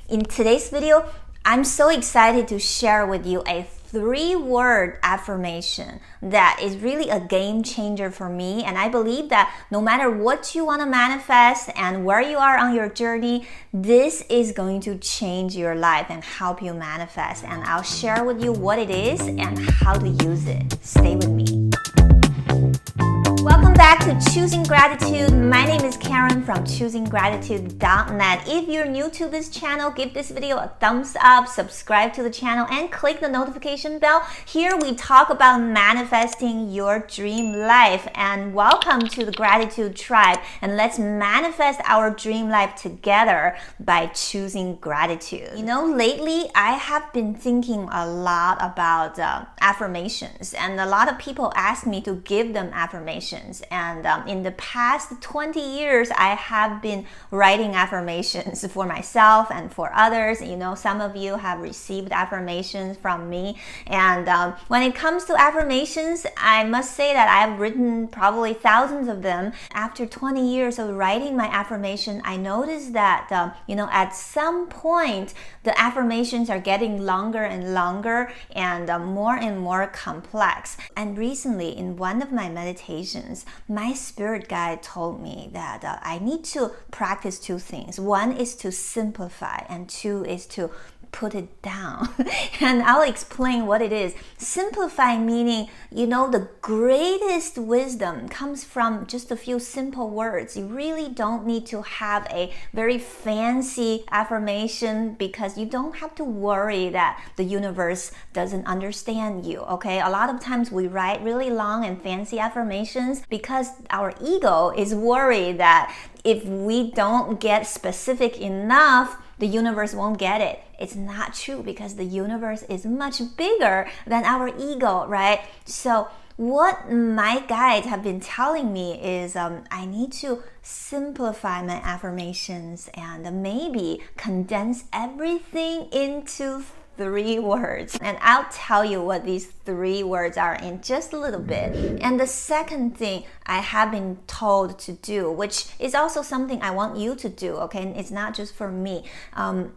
In today's video, I'm so excited to share with you a 3-word affirmation that is really a game changer for me. And I believe that no matter what you want to manifest and where you are on your journey, this is going to change your life and help you manifest. And I'll share with you what it is and how to use it. Stay with me. Welcome back to Choosing Gratitude. My name is Karen from choosinggratitude.net. If you're new to this channel, give this video a thumbs up, subscribe to the channel, and click the notification bell. Here we talk about manifesting your dream life. And welcome to the Gratitude Tribe. And let's manifest our dream life together by choosing gratitude. You know, lately I have been thinking a lot about affirmations, and a lot of people ask me to give them affirmations. And in the past 20 years, I have been writing affirmations for myself and for others. You know, some of you have received affirmations from me. And when it comes to affirmations, I must say that I've written probably thousands of them. After 20 years of writing my affirmation, I noticed that, at some point, the affirmations are getting longer and longer and more complex. And recently, in one of my meditations, my spirit guide told me that I need to practice 2 things. One is to simplify, and 2 is to put it down. And I'll explain what it is. Simplify meaning, the greatest wisdom comes from just a few simple words. You really don't need to have a very fancy affirmation because you don't have to worry that the universe doesn't understand you, okay? A lot of times we write really long and fancy affirmations because our ego is worried that if we don't get specific enough, the universe won't get it. It's not true because the universe is much bigger than our ego, right? So what my guides have been telling me is I need to simplify my affirmations and maybe condense everything into 3 words. And I'll tell you what these 3 words are in just a little bit. And the second thing I have been told to do, which is also something I want you to do, okay? And it's not just for me,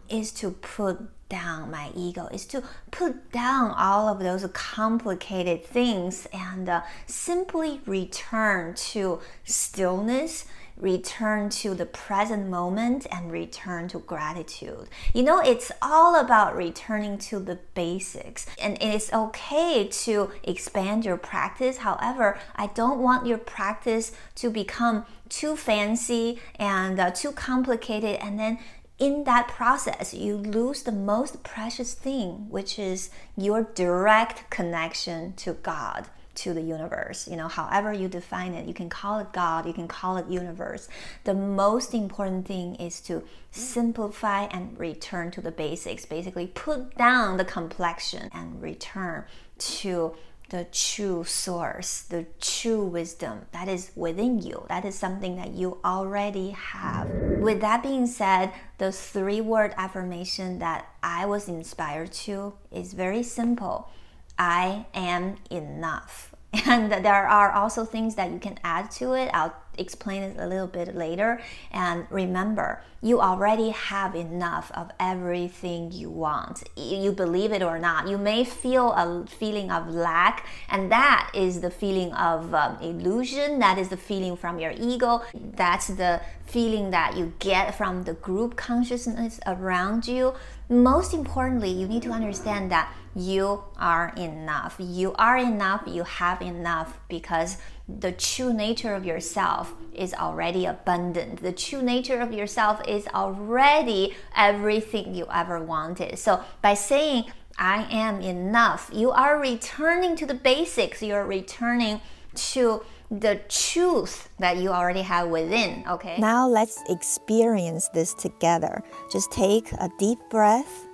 is to put down my ego, is to put down all of those complicated things and simply return to stillness, return to the present moment, and return to gratitude. It's all about returning to the basics. And it is okay to expand your practice. However, I don't want your practice to become too fancy and too complicated, and then in that process, you lose the most precious thing, which is your direct connection to God, to the universe. However you define it, you can call it God, you can call it universe. The most important thing is to simplify and return to the basics. Basically, put down the complexion and return to the true source, the true wisdom that is within you. That is something that you already have. With that being said, the 3-word affirmation that I was inspired to is very simple. I am enough. And there are also things that you can add to it. I'll explain it a little bit later. And remember, you already have enough of everything you want. You believe it or not. You may feel a feeling of lack, and that is the feeling of illusion. That is the feeling from your ego. That's the feeling that you get from the group consciousness around you. Most importantly, you need to understand that you are enough. You are enough. You have enough because the true nature of yourself is already abundant. The true nature of yourself is already everything you ever wanted. So by saying, I am enough, you are returning to the basics. You're returning to the truth that you already have within, okay? Now let's experience this together. Just take a deep breath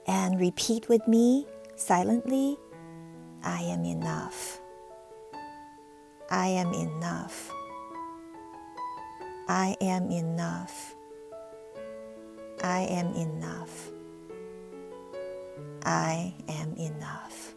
and repeat with me silently, I am enough. I am enough. I am enough. I am enough. I am enough.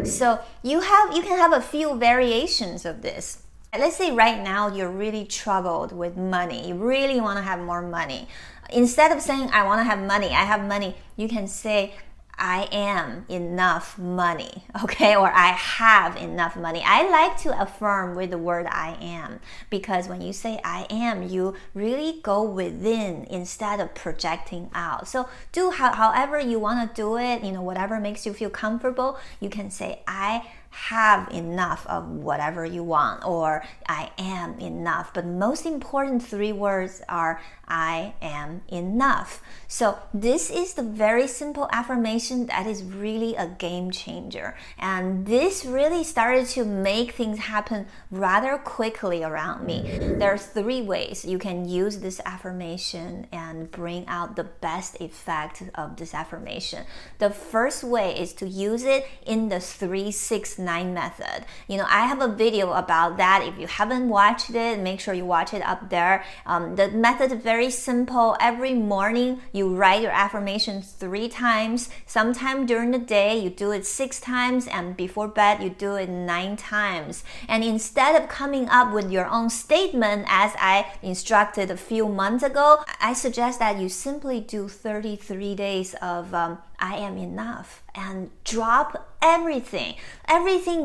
So you can have a few variations of this. Let's say right now you're really troubled with money. You really want to have more money. Instead of saying, I want to have money, I have money, you can say, I am enough money, okay? Or I have enough money. I like to affirm with the word I am, because when you say I am, you really go within instead of projecting out. So do however you want to do it, whatever makes you feel comfortable. You can say I have enough of whatever you want, or I am enough. But most important 3 words are I am enough. So this is the very simple affirmation that is really a game changer. And this really started to make things happen rather quickly around me. There are 3 ways you can use this affirmation and bring out the best effect of this affirmation. The first way is to use it in the 3-6-9 method. I have a video about that. If you haven't watched it, make sure you watch it up there. The method is very simple. Every morning you write your affirmations 3 times. Sometime during the day you do it 6 times, and before bed you do it 9 times. And instead of coming up with your own statement as I instructed a few months ago, I suggest that you simply do 33 days of I am enough, and drop everything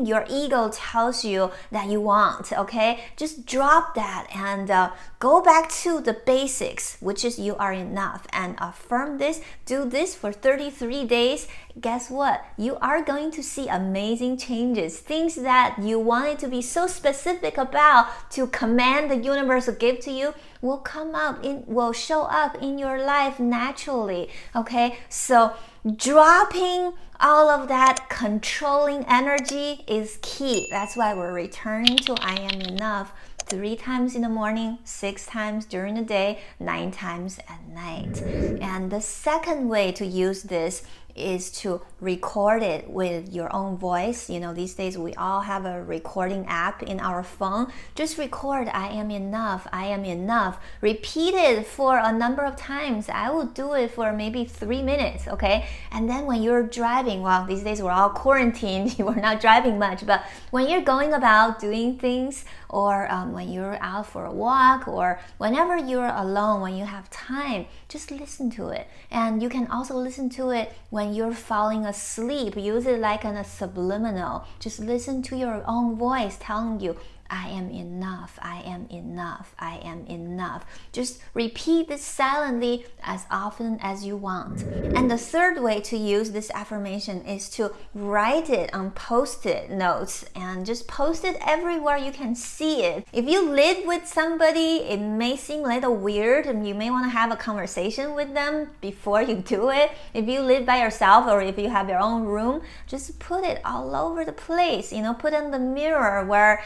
your ego tells you that you want, okay? Just drop that and go back to the basics, which is you are enough, and affirm this. Do this for 33 days. Guess what? You are going to see amazing changes. Things that you wanted to be so specific about to command the universe to give to you will show up in your life naturally, okay? So dropping all of that controlling energy is key. That's why we're returning to I am enough 3 times in the morning, 6 times during the day, 9 times at night. And the second way to use this is to record it with your own voice. These days we all have a recording app in our phone. Just record I am enough, I am enough. Repeat it for a number of times. I will do it for maybe 3 minutes, okay? And then when you're driving, well, these days we're all quarantined, we're not driving much, but when you're going about doing things, or when you're out for a walk, or whenever you're alone, when you have time, just listen to it. And you can also listen to it when you're falling asleep. Use it like a subliminal. Just listen to your own voice telling you, I am enough, I am enough, I am enough. Just repeat this silently as often as you want. And the third way to use this affirmation is to write it on post-it notes and just post it everywhere you can see it. If you live with somebody, it may seem a little weird and you may want to have a conversation with them before you do it. If you live by yourself, or if you have your own room, just put it all over the place. Put it in the mirror where,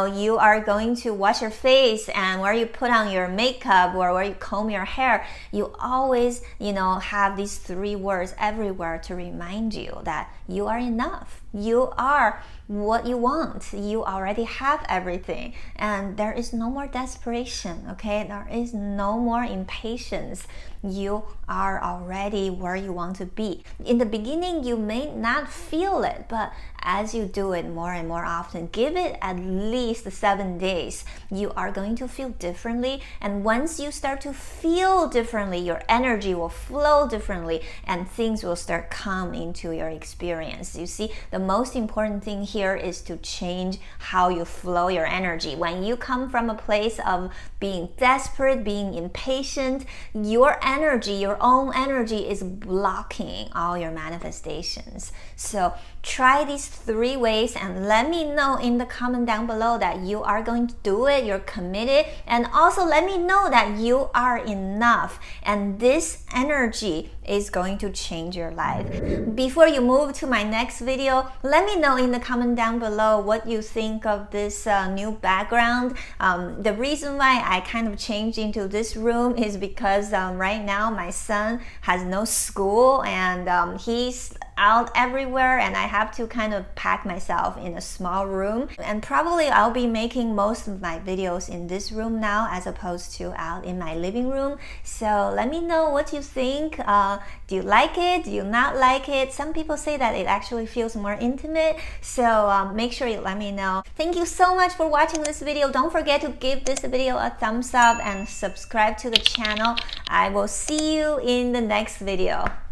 you are going to wash your face, and where you put on your makeup, or where you comb your hair. You always, have these 3 words everywhere to remind you that you are enough. You are what you want. You already have everything, and there is no more desperation, okay? There is no more impatience. You are already where you want to be. In the beginning, you may not feel it, but as you do it more and more often, give it at least 7 days, you are going to feel differently. And once you start to feel differently, your energy will flow differently, and things will start coming into your experience. You see, the most important thing here is to change how you flow your energy. When you come from a place of being desperate, being impatient, your energy, your own energy, is blocking all your manifestations. So try these 3 ways and let me know in the comment down below that you are going to do it, you're committed, and also let me know that you are enough, and this energy is going to change your life. Before you move to my next video, let me know in the comment down below what you think of this new background. The reason why I kind of changed into this room is because right now my son has no school, and he's out everywhere and I have to kind of pack myself in a small room. And probably I'll be making most of my videos in this room now as opposed to out in my living room. So let me know what you think. Do you like it? Do you not like it? Some people say that it actually feels more intimate. So make sure you let me know. Thank you so much for watching this video. Don't forget to give this video a thumbs up and subscribe to the channel. I will see you in the next video.